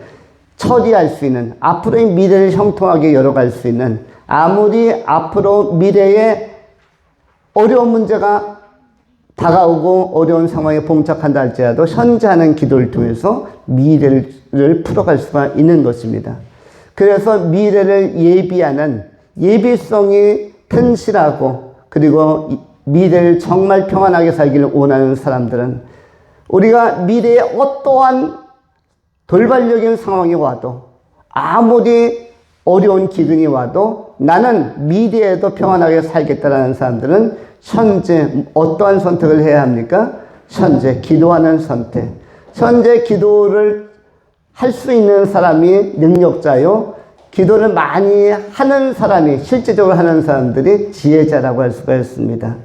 처리할 수 있는, 앞으로의 미래를 형통하게 열어갈 수 있는, 아무리 앞으로 미래에 어려운 문제가 다가오고 어려운 상황에 봉착한다 할지라도 현재 하는 기도를 통해서 미래를 풀어갈 수가 있는 것입니다. 그래서 미래를 예비하는 예비성이 튼실하고 그리고 미래를 정말 평안하게 살기를 원하는 사람들은 우리가 미래에 어떠한 돌발적인 상황이 와도 아무리 어려운 기근이 와도 나는 미래에도 평안하게 살겠다라는 사람들은 현재 어떠한 선택을 해야 합니까? 현재 기도하는 선택. 현재 기도를 할 수 있는 사람이 능력자요. 기도를 많이 하는 사람이, 실제적으로 하는 사람들이 지혜자라고 할 수가 있습니다.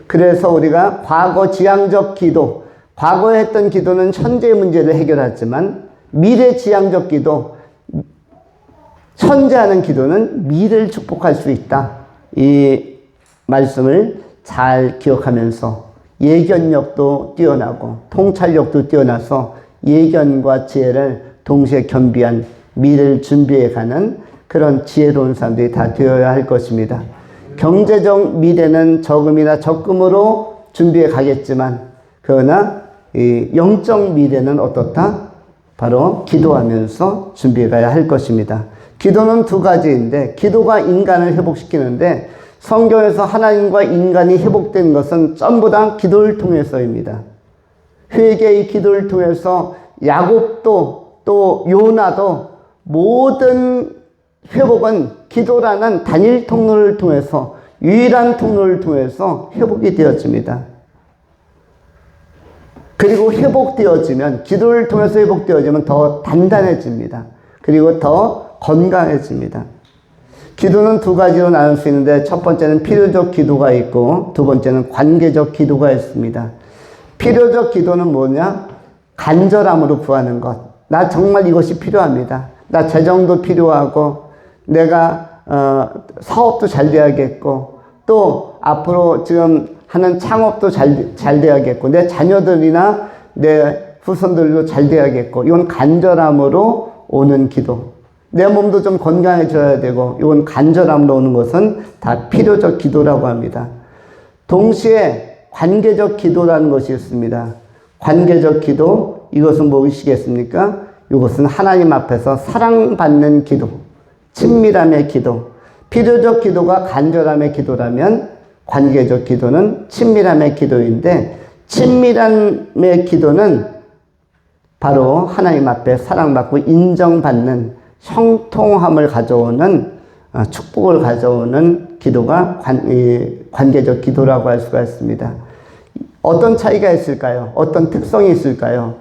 그래서 우리가 과거 지향적 기도, 과거에 했던 기도는 현재의 문제를 해결하지만 미래 지향적 기도, 현재 하는 기도는 미래를 축복할 수 있다. 이 말씀을 잘 기억하면서 예견력도 뛰어나고 통찰력도 뛰어나서 예견과 지혜를 동시에 겸비한 미래를 준비해가는 그런 지혜로운 사람들이 다 되어야 할 것입니다. 경제적 미래는 저금이나 적금으로 준비해 가겠지만 그러나 이 영적 미래는 어떻다? 바로 기도하면서 준비해 가야 할 것입니다. 기도는 두 가지인데 기도가 인간을 회복시키는데 성경에서 하나님과 인간이 회복된 것은 전부 다 기도를 통해서입니다. 회개의 기도를 통해서 야곱도 또 요나도 모든 회복은 기도라는 단일 통로를 통해서 유일한 통로를 통해서 회복이 되어집니다. 그리고 회복되어지면 기도를 통해서 회복되어지면 더 단단해집니다. 그리고 더 건강해집니다. 기도는 두 가지로 나눌 수 있는데 첫 번째는 필요적 기도가 있고 두 번째는 관계적 기도가 있습니다. 필요적 기도는 뭐냐? 간절함으로 구하는 것. 나 정말 이것이 필요합니다. 나 재정도 필요하고 내가 사업도 잘 돼야겠고 또 앞으로 지금 하는 창업도 잘 돼야겠고 내 자녀들이나 내 후손들도 잘 돼야겠고 이건 간절함으로 오는 기도. 내 몸도 좀 건강해져야 되고 이건 간절함으로 오는 것은 다 필요적 기도라고 합니다. 동시에 관계적 기도라는 것이 있습니다. 관계적 기도, 이것은 무엇이겠습니까? 이것은 하나님 앞에서 사랑받는 기도, 친밀함의 기도. 필요적 기도가 간절함의 기도라면 관계적 기도는 친밀함의 기도인데 친밀함의 기도는 바로 하나님 앞에 사랑받고 인정받는 형통함을 가져오는 축복을 가져오는 기도가 관계적 기도라고 할 수가 있습니다. 어떤 차이가 있을까요? 어떤 특성이 있을까요?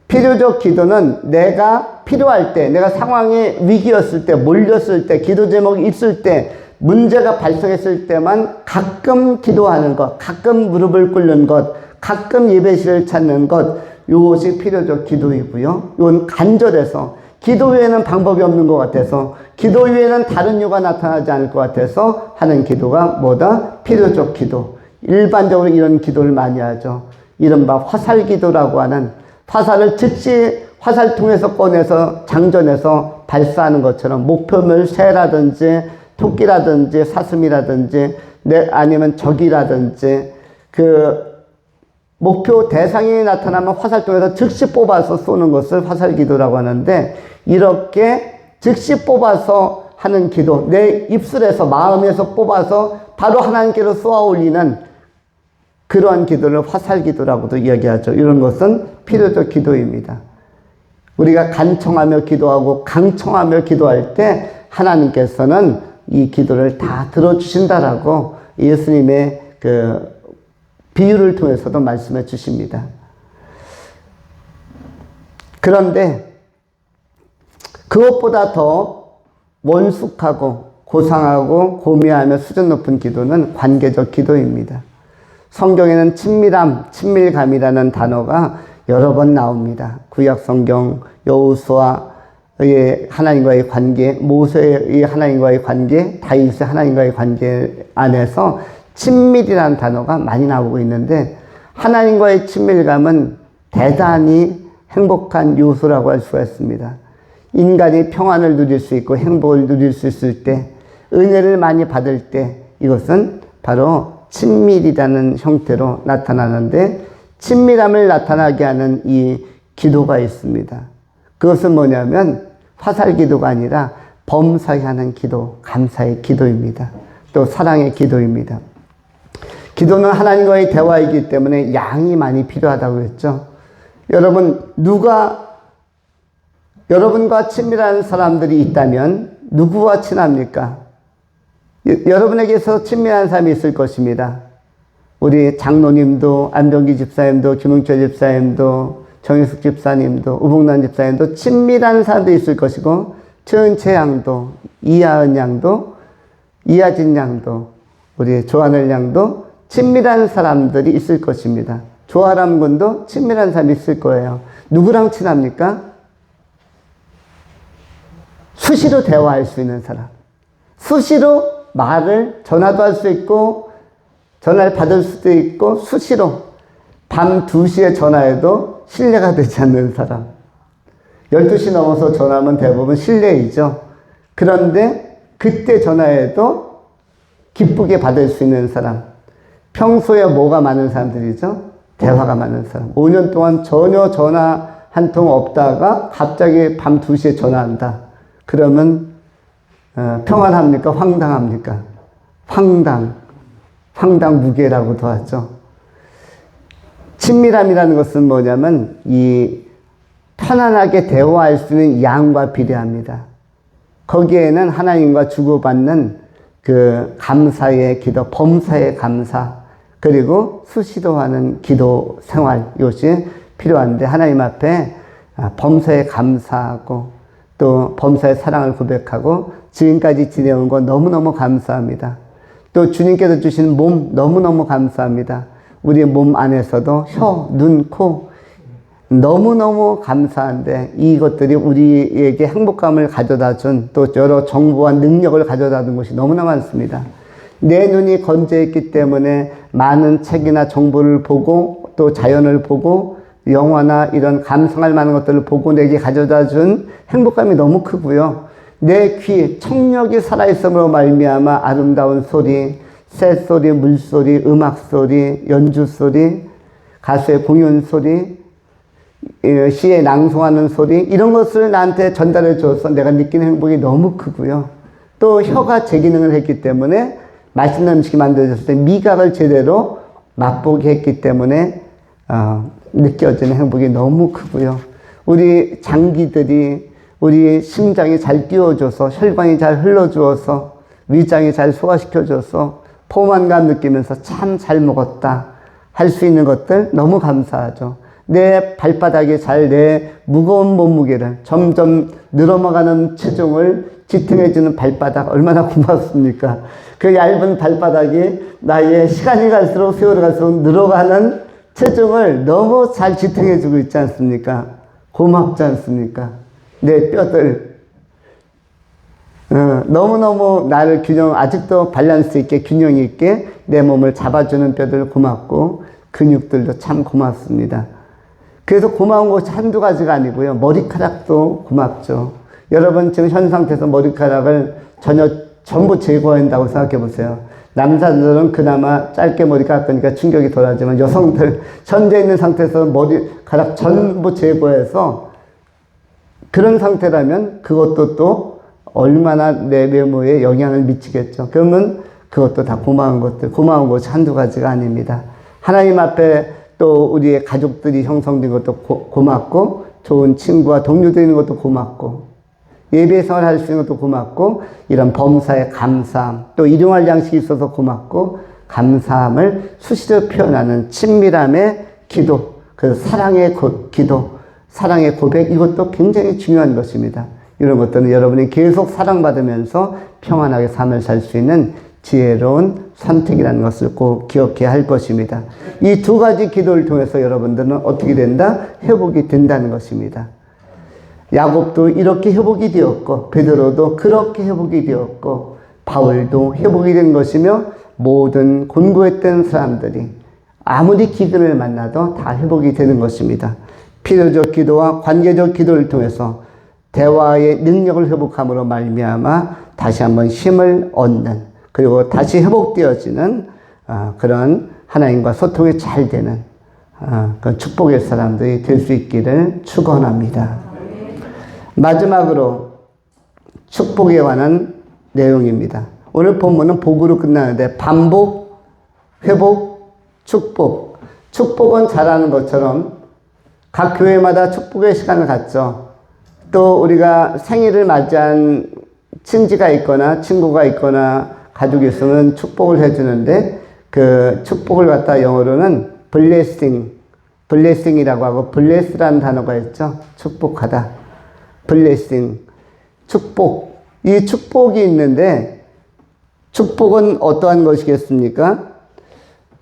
필요적 기도는 내가 필요할 때, 내가 상황에 위기였을 때, 몰렸을 때, 기도 제목이 있을 때, 문제가 발생했을 때만 가끔 기도하는 것, 가끔 무릎을 꿇는 것, 가끔 예배실을 찾는 것, 이것이 필요적 기도이고요. 이건 간절해서 기도 외에는 방법이 없는 것 같아서, 기도 외에는 다른 이유가 나타나지 않을 것 같아서 하는 기도가 뭐다? 필요적 기도. 일반적으로 이런 기도를 많이 하죠. 이른바 화살 기도라고 하는, 화살을 즉시 화살 통해서 꺼내서 장전해서 발사하는 것처럼 목표물 새라든지 토끼라든지 사슴이라든지 아니면 적이라든지 그 목표 대상이 나타나면 화살 통해서 즉시 뽑아서 쏘는 것을 화살 기도라고 하는데, 이렇게 즉시 뽑아서 하는 기도, 내 입술에서 마음에서 뽑아서 바로 하나님께로 쏘아 올리는 그러한 기도를 화살 기도라고도 이야기하죠. 이런 것은 필요적 기도입니다. 우리가 간청하며 기도하고 강청하며 기도할 때 하나님께서는 이 기도를 다 들어주신다라고 예수님의 그 비유를 통해서도 말씀해 주십니다. 그런데 그것보다 더 원숙하고 고상하고 고미하며 수준 높은 기도는 관계적 기도입니다. 성경에는 친밀함, 친밀감이라는 단어가 여러 번 나옵니다. 구약 성경 여호수아의 하나님과의 관계, 모세의 하나님과의 관계, 다윗의 하나님과의 관계 안에서 친밀이라는 단어가 많이 나오고 있는데, 하나님과의 친밀감은 대단히 행복한 요소라고 할 수가 있습니다. 인간이 평안을 누릴 수 있고 행복을 누릴 수 있을 때, 은혜를 많이 받을 때 이것은 바로 친밀이라는 형태로 나타나는데, 친밀함을 나타나게 하는 이 기도가 있습니다. 그것은 뭐냐면 화살 기도가 아니라 범사에 하는 기도, 감사의 기도입니다. 또 사랑의 기도입니다. 기도는 하나님과의 대화이기 때문에 양이 많이 필요하다고 했죠. 여러분, 여러분과 친밀한 사람들이 있다면 누구와 친합니까? 여러분에게서 친밀한 사람이 있을 것입니다. 우리 장로님도, 안병기 집사님도, 김웅철 집사님도, 정혜숙 집사님도, 우복란 집사님도 친밀한 사람도 있을 것이고, 최은채 양도, 이하은 양도, 이하진 양도, 우리 조하늘 양도 친밀한 사람들이 있을 것입니다. 조아람 군도 친밀한 사람이 있을 거예요. 누구랑 친합니까? 수시로 대화할 수 있는 사람. 수시로 말을, 전화도 할 수 있고, 전화를 받을 수도 있고, 수시로 밤 2시에 전화해도 신뢰가 되지 않는 사람. 12시 넘어서 전화하면 대부분 실례이죠. 그런데 그때 전화해도 기쁘게 받을 수 있는 사람. 평소에 뭐가 많은 사람들이죠? 대화가 많은 사람. 5년 동안 전혀 전화 한 통 없다가 갑자기 밤 2시에 전화한다. 그러면 평안합니까? 황당합니까? 황당무계라고도 하죠. 친밀함이라는 것은 뭐냐면 이 편안하게 대화할 수 있는 양과 비례합니다. 거기에는 하나님과 주고받는 그 감사의 기도, 범사의 감사, 그리고 수시로 하는 기도 생활, 이것이 필요한데, 하나님 앞에 범사에 감사하고 또 범사의 사랑을 고백하고 지금까지 지내온 거 너무너무 감사합니다. 또 주님께서 주신 몸 너무너무 감사합니다. 우리 몸 안에서도 혀, 눈, 코 너무너무 감사한데, 이것들이 우리에게 행복감을 가져다 준, 또 여러 정보와 능력을 가져다 준 것이 너무나 많습니다. 내 눈이 건재했기 때문에 많은 책이나 정보를 보고 또 자연을 보고 영화나 이런 감상할 만한 것들을 보고 내게 가져다 준 행복감이 너무 크고요. 내 귀, 청력이 살아있음으로 말미암아 아름다운 소리, 새소리, 물소리, 음악소리, 연주소리, 가수의 공연소리, 시에 낭송하는 소리, 이런 것을 나한테 전달해 줘서 내가 느끼는 행복이 너무 크고요. 또 혀가 제 기능을 했기 때문에 맛있는 음식이 만들어졌을 때 미각을 제대로 맛보게 했기 때문에 느껴지는 행복이 너무 크고요. 우리 장기들이, 우리 심장이 잘 뛰어줘서, 혈관이 잘 흘러주어서, 위장이 잘 소화시켜줘서 포만감 느끼면서 참 잘 먹었다 할 수 있는 것들 너무 감사하죠. 내 발바닥이 잘 내 무거운 몸무게를, 점점 늘어나가는 체중을 지탱해주는 발바닥 얼마나 고맙습니까? 그 얇은 발바닥이 나의 시간이 갈수록, 세월이 갈수록 늘어가는 체중을 너무 잘 지탱해주고 있지 않습니까? 고맙지 않습니까? 내 뼈들. 너무너무 나를 아직도 밸런스 있게, 균형 있게 내 몸을 잡아주는 뼈들 고맙고, 근육들도 참 고맙습니다. 그래서 고마운 것이 한두 가지가 아니고요. 머리카락도 고맙죠. 여러분 지금 현 상태에서 머리카락을 전부 제거한다고 생각해 보세요. 남자들은 그나마 짧게 머리 깎으니까 충격이 덜하지만 여성들 현재 있는 상태에서 머리카락 전부 제거해서 그런 상태라면 그것도 또 얼마나 내 외모에 영향을 미치겠죠. 그러면 그것도 다 고마운 것이 한두 가지가 아닙니다. 하나님 앞에 또 우리의 가족들이 형성된 것도 고맙고, 좋은 친구와 동료들이 있는 것도 고맙고, 예배 생활 할 수 있는 것도 고맙고, 이런 범사에 감사함, 또 일용할 양식이 있어서 고맙고, 감사함을 수시로 표현하는 친밀함의 기도, 그 사랑의 기도, 사랑의 고백, 이것도 굉장히 중요한 것입니다. 이런 것들은 여러분이 계속 사랑받으면서 평안하게 삶을 살 수 있는 지혜로운 선택이라는 것을 꼭 기억해야 할 것입니다. 이 두 가지 기도를 통해서 여러분들은 어떻게 된다? 회복이 된다는 것입니다. 야곱도 이렇게 회복이 되었고, 베드로도 그렇게 회복이 되었고, 바울도 회복이 된 것이며, 모든 곤고했던 사람들이 아무리 기근을 만나도 다 회복이 되는 것입니다. 필요적 기도와 관계적 기도를 통해서 대화의 능력을 회복함으로 말미암아 다시 한번 힘을 얻는, 그리고 다시 회복되어지는 그런 하나님과 소통이 잘 되는 그런 축복의 사람들이 될 수 있기를 축원합니다. 마지막으로 축복에 관한 내용입니다. 오늘 본문은 복으로 끝나는데 반복, 회복, 축복. 축복은 잘하는 것처럼 각 교회마다 축복의 시간을 갖죠. 또 우리가 생일을 맞이한 친지가 있거나 친구가 있거나 가족이 있으면 축복을 해주는데, 그 축복을 갖다 영어로는 blessing이라고 하고, bless라는 단어가 있죠. 축복하다. blessing. 축복. 이 축복이 있는데, 축복은 어떠한 것이겠습니까?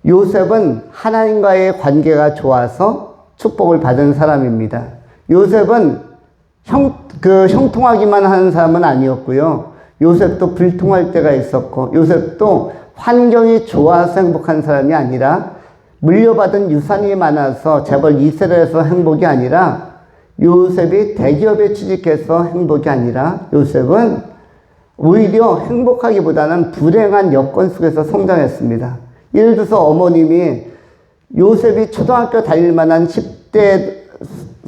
요셉은 하나님과의 관계가 좋아서 축복을 받은 사람입니다. 요셉은 형통하기만 하는 사람은 아니었고요. 요셉도 불통할 때가 있었고, 요셉도 환경이 좋아서 행복한 사람이 아니라, 물려받은 유산이 많아서 재벌 2세대에서 행복이 아니라, 요셉이 대기업에 취직해서 행복이 아니라, 요셉은 오히려 행복하기보다는 불행한 여건 속에서 성장했습니다. 예를 들어서 어머님이 요셉이 초등학교 다닐 만한 10대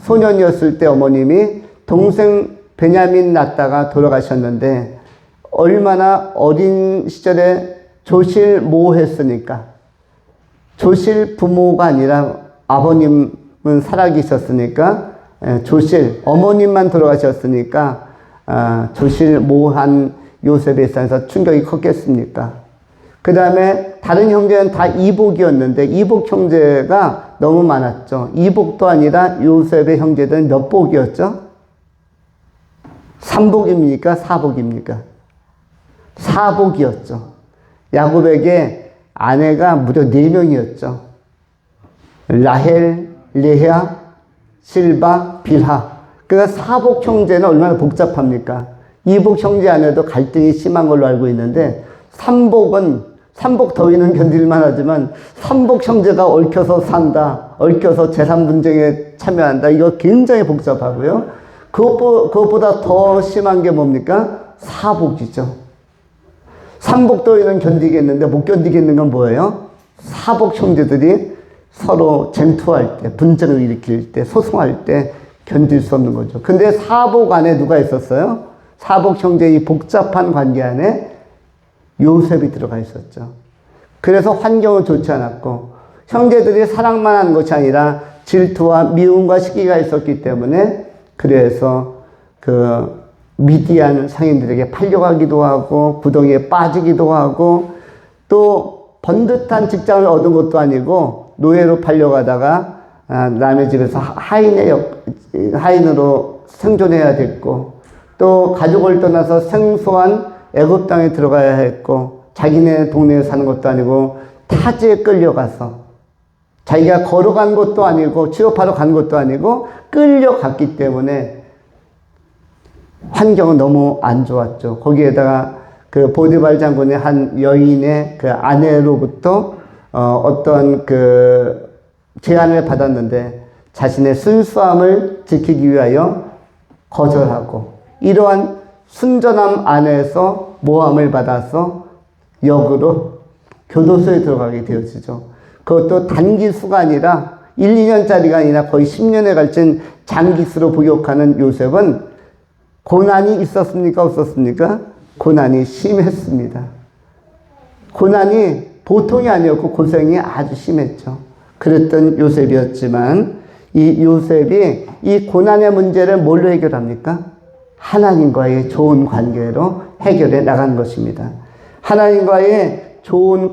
소년이었을 때 어머님이 동생 베냐민 낳다가 돌아가셨는데, 얼마나 어린 시절에 조실모했으니까. 조실 부모가 아니라 아버님은 살아계셨으니까, 어머님만 돌아가셨으니까, 조실모한 요셉에 있어서 충격이 컸겠습니까? 그 다음에 다른 형제는 다 이복이었는데, 이복 형제가 너무 많았죠. 이복도 아니라 요셉의 형제들은 몇 복이었죠? 3복입니까? 4복입니까? 4복이었죠. 야곱에게 아내가 무려 4명이었죠. 라헬, 레아, 실바, 빌하. 그러니까 4복 형제는 얼마나 복잡합니까? 2복 형제 안에도 갈등이 심한 걸로 알고 있는데, 3복 더위는 견딜만 하지만 3복 형제가 얽혀서 산다, 얽혀서 재산 분쟁에 참여한다, 이거 굉장히 복잡하고요. 그것보다 더 심한 게 뭡니까? 4복이죠. 3복 더위는 견디겠는데 못 견디겠는 건 뭐예요? 4복 형제들이 서로 쟁투할 때, 분쟁을 일으킬 때, 소송할 때 견딜 수 없는 거죠. 근데 4복 안에 누가 있었어요? 4복 형제의 이 복잡한 관계 안에 요셉이 들어가 있었죠. 그래서 환경은 좋지 않았고, 형제들이 사랑만 한 것이 아니라 질투와 미움과 시기가 있었기 때문에, 그래서 미디안 상인들에게 팔려가기도 하고, 구덩이에 빠지기도 하고, 또 번듯한 직장을 얻은 것도 아니고 노예로 팔려가다가 남의 집에서 하인으로 생존해야 됐고, 또 가족을 떠나서 생소한 애굽 땅에 들어가야 했고, 자기네 동네에 사는 것도 아니고 타지에 끌려가서, 자기가 걸어간 것도 아니고 취업하러 간 것도 아니고 끌려갔기 때문에 환경은 너무 안 좋았죠. 거기에다가 그 보디발 장군의 한 여인의 그 아내로부터 어떤 그 제안을 받았는데 자신의 순수함을 지키기 위하여 거절하고, 이러한 순전함 안에서 모함을 받아서 역으로 교도소에 들어가게 되어지죠. 그것도 단기수가 아니라 1, 2년짜리가 아니라 거의 10년에 걸친 장기수로 복역하는 요셉은 고난이 있었습니까? 없었습니까? 고난이 심했습니다. 고난이 보통이 아니었고 고생이 아주 심했죠. 그랬던 요셉이었지만 이 요셉이 이 고난의 문제를 뭘로 해결합니까? 하나님과의 좋은 관계로 해결해 나간 것입니다. 하나님과의 좋은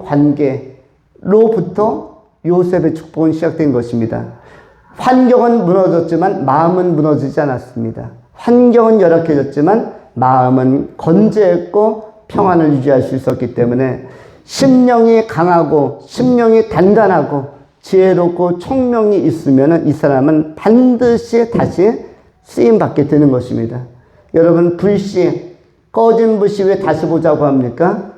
관계로부터 요셉의 축복은 시작된 것입니다. 환경은 무너졌지만 마음은 무너지지 않았습니다. 환경은 열악해졌지만 마음은 건재했고 평안을 유지할 수 있었기 때문에 심령이 강하고 심령이 단단하고 지혜롭고 총명이 있으면 이 사람은 반드시 다시 쓰임받게 되는 것입니다. 여러분, 불씨, 꺼진 불씨 왜 다시 보자고 합니까?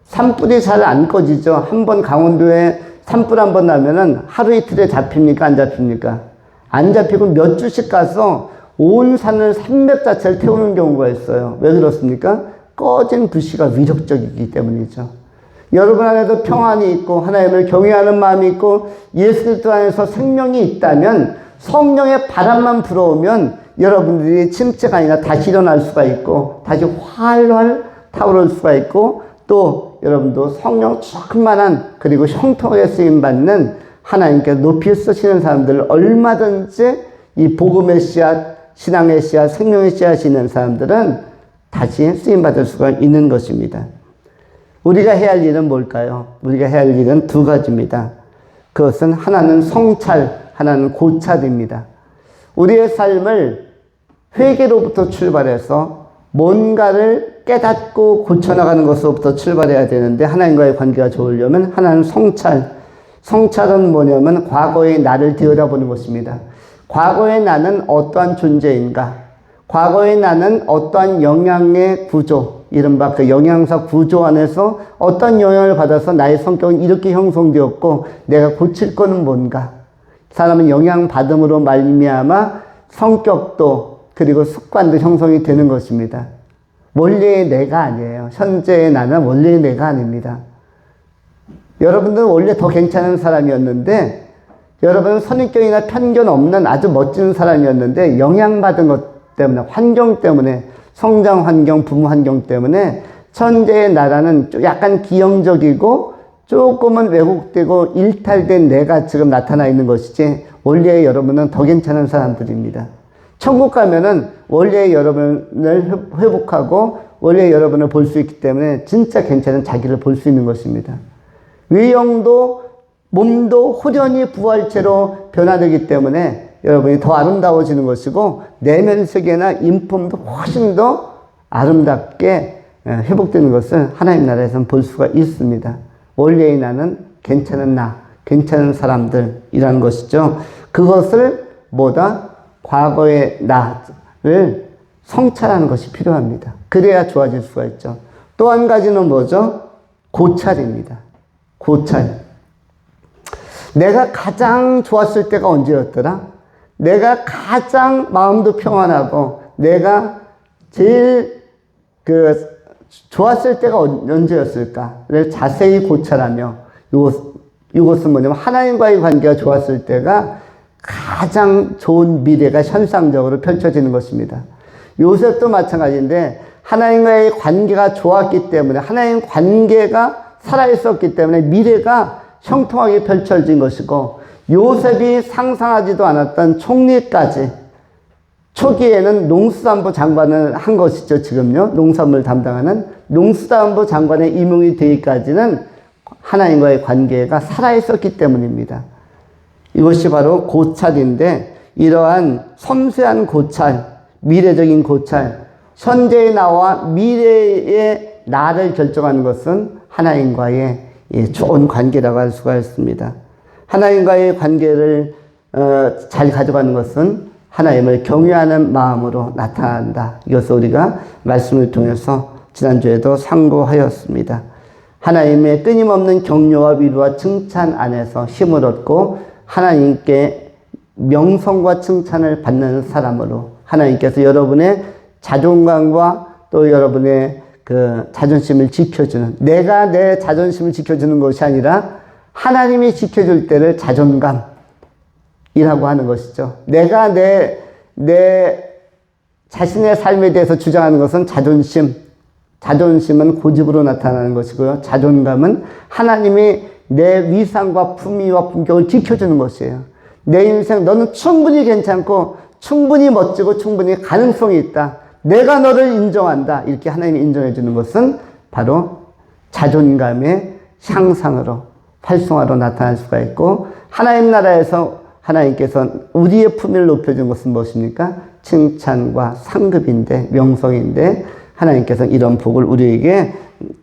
산불이 잘 안 꺼지죠. 한번 강원도에 산불 한 번 나면은 하루 이틀에 잡힙니까? 안 잡힙니까? 안 잡히고 몇 주씩 가서 온 산을, 산맥 자체를 태우는 경우가 있어요. 왜 그렇습니까? 꺼진 불씨가 위력적이기 때문이죠. 여러분 안에도 평안이 있고 하나님을 경외하는 마음이 있고 예수 그리스도 안에서 생명이 있다면, 성령의 바람만 불어오면 여러분들이 침체가 아니라 다시 일어날 수가 있고 다시 활활 타오를 수가 있고, 또 여러분도 성령 충만한 그리고 형통하게 쓰임받는 하나님께 높이 쓰시는 사람들을 얼마든지 이 복음의 씨앗, 신앙의 씨앗, 생명의 씨앗이 있는 사람들은 다시 쓰임받을 수가 있는 것입니다. 우리가 해야 할 일은 뭘까요? 우리가 해야 할 일은 두 가지입니다. 그것은 하나는 성찰, 하나는 고찰입니다. 우리의 삶을 회개로부터 출발해서 뭔가를 깨닫고 고쳐나가는 것으로부터 출발해야 되는데, 하나님과의 관계가 좋으려면 하나는 성찰. 성찰은 뭐냐면 과거의 나를 들여다보는 것입니다. 과거의 나는 어떠한 존재인가? 과거의 나는 어떠한 영향의 구조, 이른바 그 영양사 구조 안에서 어떤 영향을 받아서 나의 성격은 이렇게 형성되었고 내가 고칠 거는 뭔가? 사람은 영향받음으로 말미암아 성격도 그리고 습관도 형성이 되는 것입니다. 원래의 내가 아니에요. 현재의 나는 원래의 내가 아닙니다. 여러분들은 원래 더 괜찮은 사람이었는데, 여러분은 선입견이나 편견 없는 아주 멋진 사람이었는데 영향받은 것 때문에, 환경 때문에, 성장 환경, 부모 환경 때문에 현재의 나라는 약간 기형적이고 조금은 왜곡되고 일탈된 내가 지금 나타나 있는 것이지, 원래의 여러분은 더 괜찮은 사람들입니다. 천국 가면은 원래의 여러분을 회복하고 원래의 여러분을 볼 수 있기 때문에 진짜 괜찮은 자기를 볼 수 있는 것입니다. 외형도 몸도 후련히 부활체로 변화되기 때문에 여러분이 더 아름다워지는 것이고, 내면 세계나 인품도 훨씬 더 아름답게 회복되는 것을 하나님 나라에서는 볼 수가 있습니다. 원래의 나는 괜찮은 나, 괜찮은 사람들이라는 것이죠. 그것을 뭐다? 과거의 나를 성찰하는 것이 필요합니다. 그래야 좋아질 수가 있죠. 또 한 가지는 뭐죠? 고찰입니다. 고찰. 내가 가장 좋았을 때가 언제였더라? 내가 가장 마음도 평안하고 내가 제일 좋았을 때가 언제였을까를 자세히 고찰하며, 이것은 뭐냐면 하나님과의 관계가 좋았을 때가 가장 좋은 미래가 현상적으로 펼쳐지는 것입니다. 요셉도 마찬가지인데, 하나님과의 관계가 좋았기 때문에, 하나님 관계가 살아있었기 때문에 미래가 형통하게 펼쳐진 것이고, 요셉이 상상하지도 않았던 총리까지, 초기에는 농수산부 장관을 한 것이죠. 지금요, 농산물 담당하는 농수산부 장관에 임용이 되기까지는 하나님과의 관계가 살아있었기 때문입니다. 이것이 바로 고찰인데, 이러한 섬세한 고찰, 미래적인 고찰, 현재의 나와 미래의 나를 결정하는 것은 하나님과의 좋은 관계라고 할 수가 있습니다. 하나님과의 관계를 잘 가져가는 것은 하나님을 경외하는 마음으로 나타난다. 이것을 우리가 말씀을 통해서 지난주에도 상고하였습니다. 하나님의 끊임없는 격려와 위로와 칭찬 안에서 힘을 얻고 하나님께 명성과 칭찬을 받는 사람으로 하나님께서 여러분의 자존감과 또 여러분의 그 자존심을 지켜주는, 내가 내 자존심을 지켜주는 것이 아니라 하나님이 지켜줄 때를 자존감이라고 하는 것이죠. 내가 내 자신의 삶에 대해서 주장하는 것은 자존심은 고집으로 나타나는 것이고요. 자존감은 하나님이 내 위상과 품위와 품격을 지켜주는 것이에요. 내 인생 너는 충분히 괜찮고 충분히 멋지고 충분히 가능성이 있다. 내가 너를 인정한다. 이렇게 하나님이 인정해 주는 것은 바로 자존감의 향상으로 활성화로 나타날 수가 있고, 하나님 나라에서 하나님께서 우리의 품위를 높여준 것은 무엇입니까? 칭찬과 상급인데, 명성인데 하나님께서 이런 복을 우리에게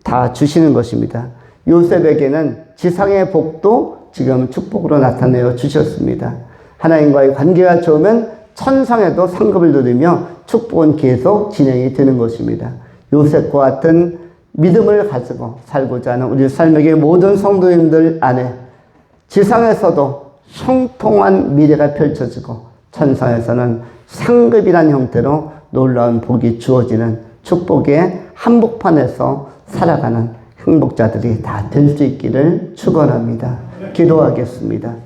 다 주시는 것입니다. 요셉에게는 지상의 복도 지금 축복으로 나타내어 주셨습니다. 하나님과의 관계가 좋으면 천상에도 상급을 누리며 축복은 계속 진행이 되는 것입니다. 요셉과 같은 믿음을 가지고 살고자 하는 우리 삶에게 모든 성도님들 안에 지상에서도 형통한 미래가 펼쳐지고 천상에서는 상급이란 형태로 놀라운 복이 주어지는 축복의 한복판에서 살아가는 행복자들이 다 될 수 있기를 축원합니다. 기도하겠습니다.